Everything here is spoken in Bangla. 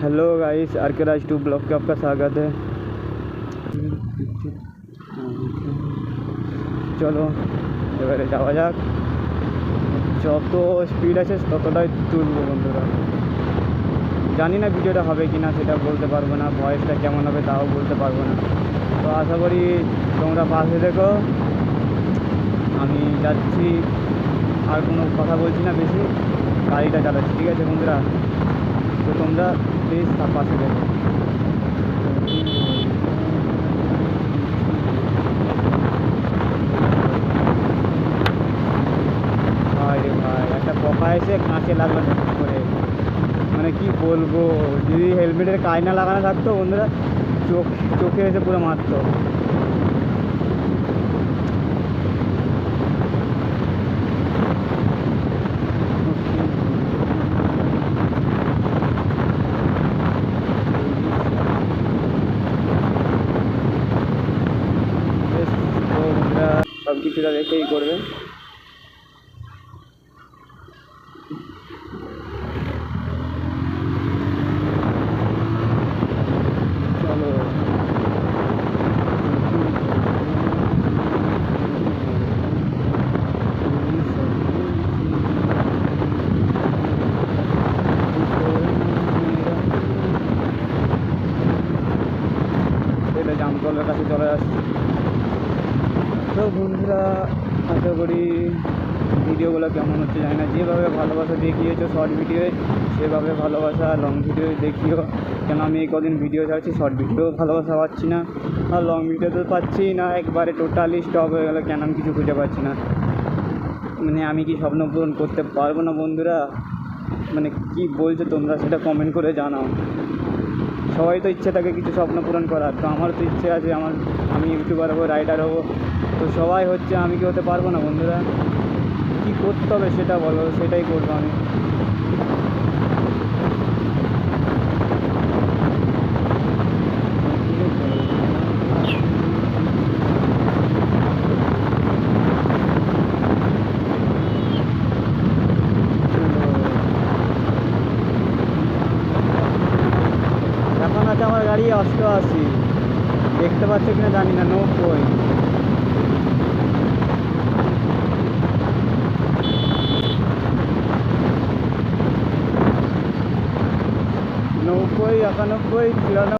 हेलो गाइस, आर के राज 2 ब्लॉग पे आपका स्वागत है। চলো এবারে যাওয়া যাক। যত স্পিড আছে ততটাই তুলবো বন্ধুরা। জানি না ভিডিওটা হবে কি না সেটা বলতে পারবো না, ভয়েসটা কেমন হবে তাও বলতে পারবো না। তো আশা করি তোমরা পাশে দেখো। আমি যাচ্ছি, আর কোনো কথা বলছি না, বেশি গাড়িটা চালাচ্ছি, ঠিক আছে বন্ধুরা? তো তোমরা প্লিজ তার পাশে দেখো। ভাই রে ভাই, একটা পকা এসে কাঁচে লাগলো করে, মানে কি বলবো, যদি হেলমেটের কায়না লাগানো থাকতো বন্ধুরা, চোখে এসে পুরো মারতো। তো বন্ধুরা সব কিছুটা দেখেই করবে। চলো এটা জামতলার কাছে চলে আসছি। তো বন্ধুরা আশা করি ভিডিওগুলো কেমন হচ্ছে জানি না। যেভাবে ভালোবাসা দেখিয়েছো শর্ট ভিডিওয়ে, সেভাবে ভালোবাসা লং ভিডিও দেখিও। কেন আমি এই কদিন ভিডিও ছাড়ছি, শর্ট ভিডিও ভালোবাসা পাচ্ছি না, আর লং ভিডিও তো পাচ্ছি না, একবারে টোটালি স্টপ হয়ে গেলো। কেন আমি কিছু খুঁজে পাচ্ছি না, মানে আমি কি স্বপ্ন পূরণ করতে পারবো না বন্ধুরা? মানে কি বলছো তোমরা সেটা কমেন্ট করে জানাও। সবাই তো ইচ্ছে থাকে কিছু স্বপ্ন পূরণ করার, তো আমার তো ইচ্ছে আছে, আমি ইউটিউবার হবো, রাইডার হবো। তো সবাই হচ্ছে, আমি কি হতে পারবো না বন্ধুরা? কী করতে হবে সেটা বলো, সেটাই করবো আমি। এখন আছে আমার গাড়ি 88, দেখতে পাচ্ছ কিনা জানি না, 90। নব্বই, 91, 93।